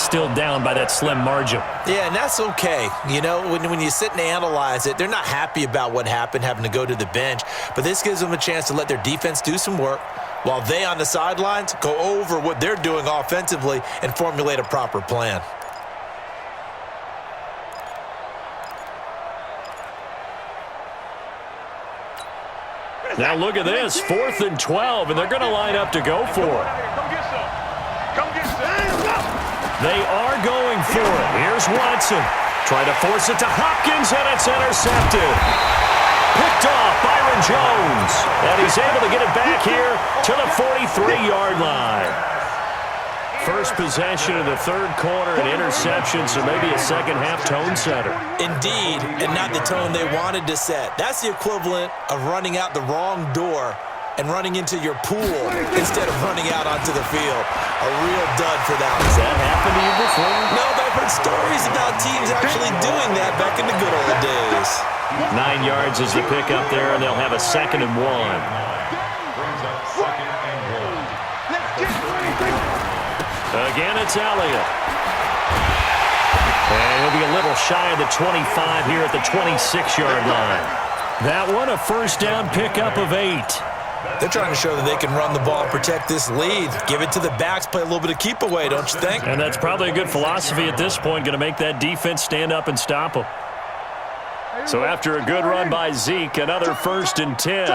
still down by that slim margin. Yeah, and that's okay. You know, when you sit and analyze it, they're not happy about what happened, having to go to the bench. But this gives them a chance to let their defense do some work while they on the sidelines go over what they're doing offensively and formulate a proper plan. Now look at this, 4th and 12, and they're going to line up to go for it. They are going for it. Here's Watson. Trying to force it to Hopkins, and it's intercepted. Picked off Byron Jones. And he's able to get it back here to the 43-yard line. First possession of the third quarter, an interception, so maybe a second-half tone setter. Indeed, and not the tone they wanted to set. That's the equivalent of running out the wrong door and running into your pool instead of running out onto the field. A real dud for that one. Has that happened to you before? No, but I've heard stories about teams actually doing that back in the good old days. 9 yards is the pickup there, and they'll have a 2nd and 1. Again, it's Elliott. And he'll be a little shy of the 25 here at the 26-yard line. That one, a first down pickup of 8. They're trying to show that they can run the ball and protect this lead. Give it to the backs, play a little bit of keep away, don't you think? And that's probably a good philosophy at this point, going to make that defense stand up and stop them. So after a good run by Zeke, another 1st and 10.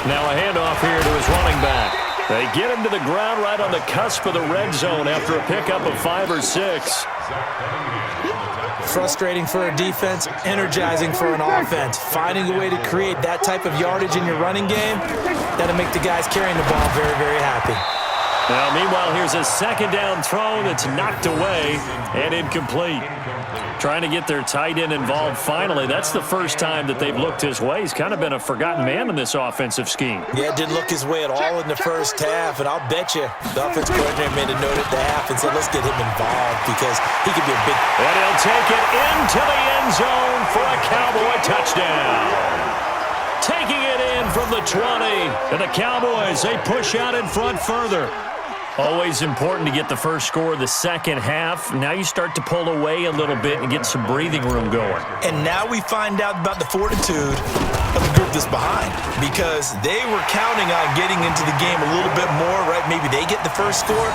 Now a handoff here to his running back. They get him to the ground right on the cusp of the red zone after a pickup of 5 or 6. Frustrating for a defense, energizing for an offense. Finding a way to create that type of yardage in your running game, that'll make the guys carrying the ball very, very happy. Now, meanwhile, here's a second down throw that's knocked away and incomplete. Trying to get their tight end involved finally. That's the first time that they've looked his way. He's kind of been a forgotten man in this offensive scheme. Yeah, didn't look his way at all in the first half, and I'll bet you the offensive coordinator made a note at the half and said, let's get him involved because he could be a big... And he'll take it into the end zone for a Cowboy touchdown. Taking it in from the 20, and the Cowboys, they push out in front further. Always important to get the first score of the second half. Now you start to pull away a little bit and get some breathing room going. And now we find out about the fortitude of the group that's behind because they were counting on getting into the game a little bit more, right? Maybe they get the first score.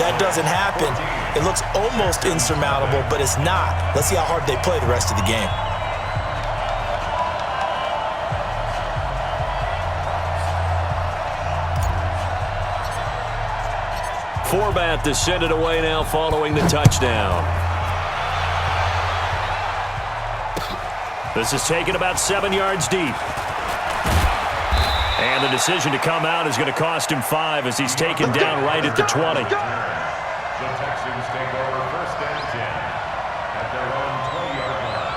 That doesn't happen. It looks almost insurmountable, but it's not. Let's see how hard they play the rest of the game. Forbat to send it away now following the touchdown. This is taken about 7 yards deep. And the decision to come out is going to cost him 5 as he's taken down right at the 20. The Texans take over 1st and 10 at their own 20-yard line.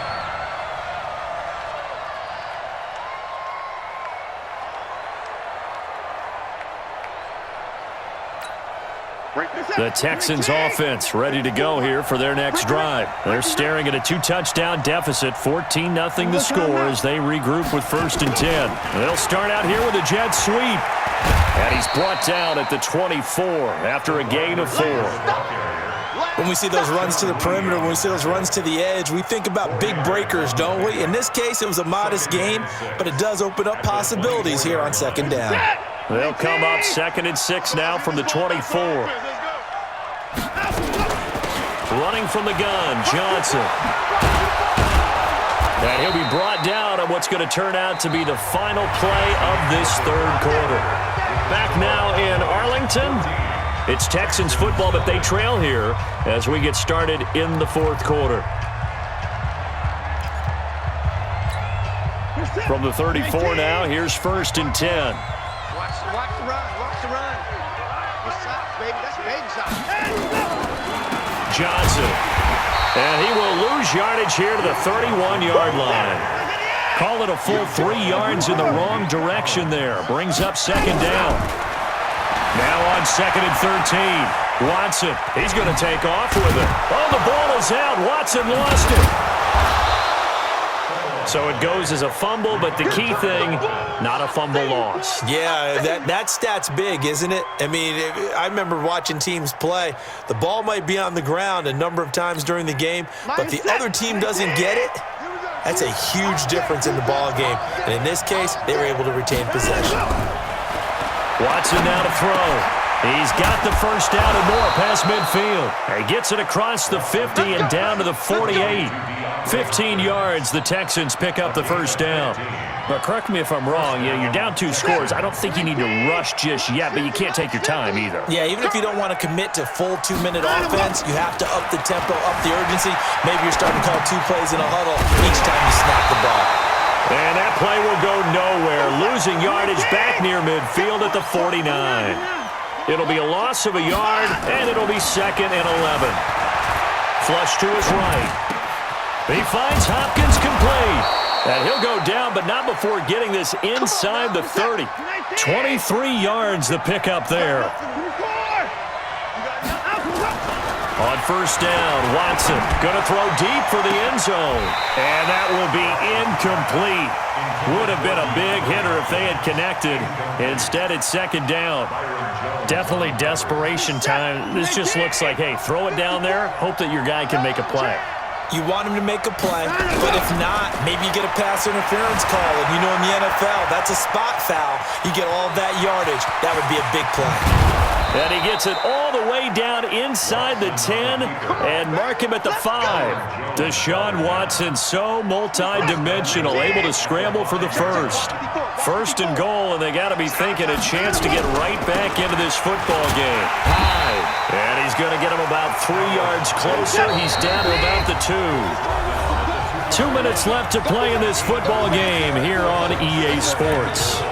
The Texans offense ready to go here for their next drive. They're staring at a 2-touchdown deficit, 14-0 the score as they regroup with 1st and 10. They'll start out here with a jet sweep. And he's brought down at the 24 after a gain of 4. When we see those runs to the perimeter, when we see those runs to the edge, we think about big breakers, don't we? In this case, it was a modest gain, but it does open up possibilities here on 2nd down. They'll come up 2nd and 6 now from the 24. Running from the gun, Johnson. And he'll be brought down on what's going to turn out to be the final play of this third quarter. Back now in Arlington. It's Texans football, but they trail here as we get started in the fourth quarter. From the 34 now, here's 1st and 10. Watch the run. Watch the run. Good socks, baby. That's baby socks. Johnson. And he will lose yardage here to the 31-yard line. Call it a full 3 yards in the wrong direction there. Brings up 2nd down. Now on 2nd and 13. Watson. He's going to take off with it. Oh, the ball is out. Watson lost it. So it goes as a fumble, but the key thing, not a fumble loss. Yeah, that stat's big, isn't it? I mean, I remember watching teams play. The ball might be on the ground a number of times during the game, but the other team doesn't get it. That's a huge difference in the ball game. And in this case, they were able to retain possession. Watson now to throw. He's got the first down and more past midfield. He gets it across the 50 and down to the 48. 15 yards, the Texans pick up the first down. But correct me if I'm wrong, you're down 2 scores. I don't think you need to rush just yet, but you can't take your time either. Yeah, even if you don't want to commit to full 2-minute offense, you have to up the tempo, up the urgency. Maybe you're starting to call 2 plays in a huddle each time you snap the ball. And that play will go nowhere. Losing yardage back near midfield at the 49. It'll be a loss of a yard, and it'll be 2nd and 11. Flush to his right. He finds Hopkins complete. And he'll go down, but not before getting this inside the 30. 23 yards the pickup there. On first down, Watson going to throw deep for the end zone. And that will be incomplete. Would have been a big hitter if they had connected. Instead, it's 2nd down. Definitely desperation time. This just looks like, hey, throw it down there, hope that your guy can make a play. You want him to make a play, but if not, maybe you get a pass interference call. And you know in the NFL, that's a spot foul. You get all that yardage. That would be a big play. And he gets it all the way down inside the 10 and mark him at the 5. Deshaun Watson, so multi-dimensional, able to scramble for the first. 1st and goal, and they got to be thinking a chance to get right back into this football game. High. And he's going to get him about 3 yards closer. He's down to about the 2. 2 minutes left to play in this football game here on EA Sports.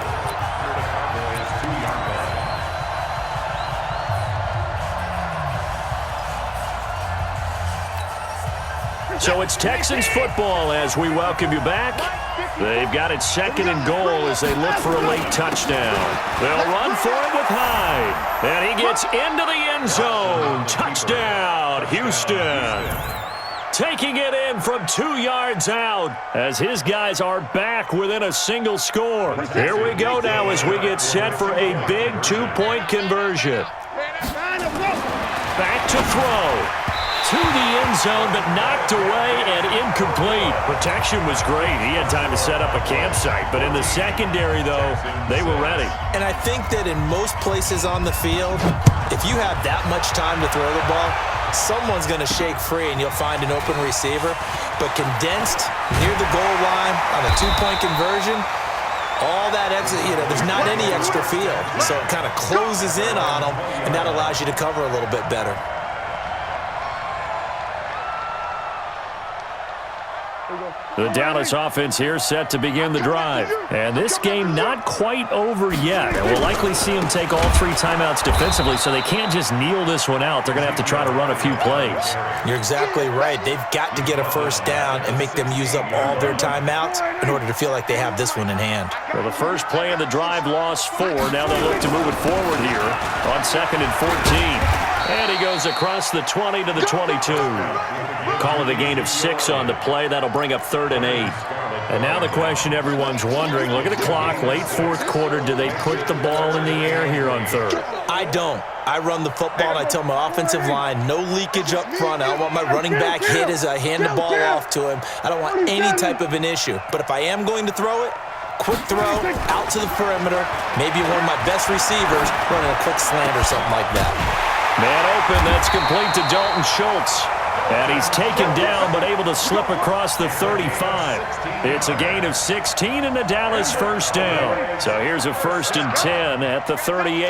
So it's Texans football as we welcome you back. They've got it 2nd and goal as they look for a late touchdown. They'll run for it with Hyde. And he gets into the end zone. Touchdown, Houston. Taking it in from 2 yards out as his guys are back within a single score. Here we go now as we get set for a big 2-point conversion. Back to throw. To the end zone, but knocked away and incomplete. Protection was great. He had time to set up a campsite. But in the secondary, though, they were ready. And I think that in most places on the field, if you have that much time to throw the ball, someone's going to shake free and you'll find an open receiver. But condensed near the goal line on a 2-point conversion, all that extra, there's not any extra field. So it kind of closes in on them, and that allows you to cover a little bit better. The Dallas offense here set to begin the drive. And this game not quite over yet. And we'll likely see them take all 3 timeouts defensively, so they can't just kneel this one out. They're going to have to try to run a few plays. You're exactly right. They've got to get a first down and make them use up all their timeouts in order to feel like they have this one in hand. Well, the first play of the drive lost 4. Now they look to move it forward here on 2nd and 14. And he goes across the 20 to the 22. Call it a gain of 6 on the play. That'll bring up 3rd and 8. And now the question everyone's wondering, look at the clock, late 4th quarter. Do they put the ball in the air here on 3rd? I don't. I run the football, and I tell my offensive line, no leakage up front. I don't want my running back hit as I hand the ball off to him. I don't want any type of an issue. But if I am going to throw it, quick throw, out to the perimeter, maybe one of my best receivers running a quick slant or something like that. Man open, that's complete to Dalton Schultz. And he's taken down, but able to slip across the 35. It's a gain of 16 and a Dallas first down. So here's a 1st and 10 at the 38.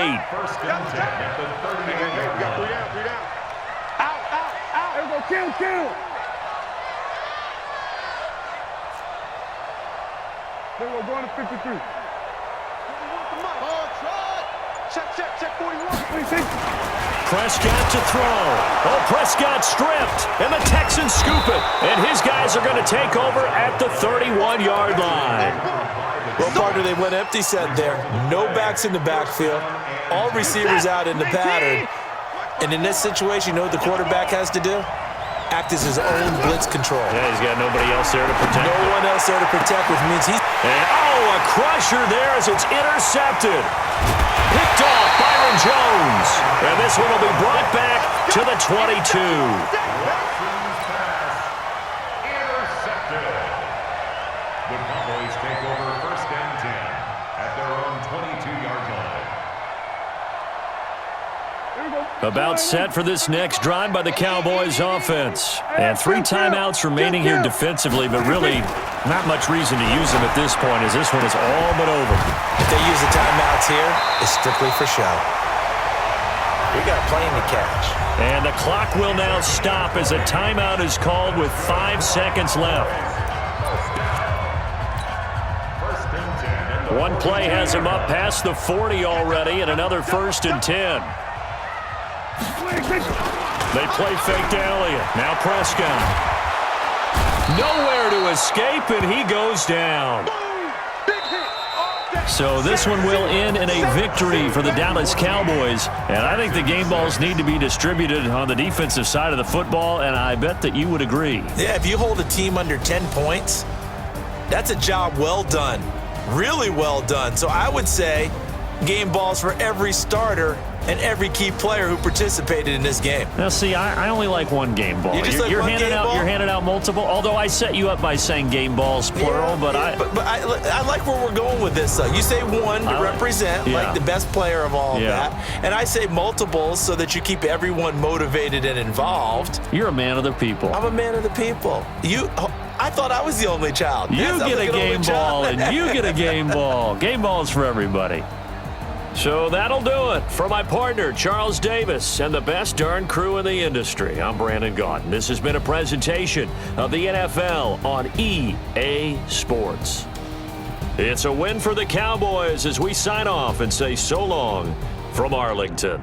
Kill. We're going to 53. Check 41. Prescott to throw. Oh, Prescott stripped. And the Texans scoop it. And his guys are going to take over at the 31-yard line. Well, partner, they went empty set there. No backs in the backfield. All receivers out in the pattern. And in this situation, you know what the quarterback has to do? act as his own blitz control. Yeah, he's got nobody else there to protect him. No one else there to protect, which means he's... And, a crusher there as it's intercepted. Picked off Byron Jones. And this one will be brought back to the 22. Intercepted. The Cowboys take over first and 10 at their own 22-yard line. About set for this next drive by the Cowboys offense. And 3 timeouts remaining here defensively, but really not much reason to use them at this point as this one is all but over. If they use the timeouts here, it's strictly for show. We got a plane to catch. And the clock will now stop as a timeout is called with 5 seconds left. One play has him up past the 40 already, and another 1st and 10. They play fake to Elliott. Now Prescott. Nowhere to escape, and he goes down. So this one will end in a victory for the Dallas Cowboys. And I think the game balls need to be distributed on the defensive side of the football, and I bet that you would agree. Yeah, if you hold a team under 10 points, that's a job well done. Really well done. So I would say game balls for every starter and every key player who participated in this game. Now, see, I only like one game ball. You're handing out multiple, although I set you up by saying game balls, plural, but I like where we're going with this. You say one to represent, like the best player of all of that, and I say multiples so that you keep everyone motivated and involved. You're a man of the people. I'm a man of the people. I thought I was the only child. You get a game ball, and you get a game ball. Game balls for everybody. So that'll do it. For my partner, Charles Davis, and the best darn crew in the industry, I'm Brandon Gaudin. This has been a presentation of the NFL on EA Sports. It's a win for the Cowboys as we sign off and say so long from Arlington.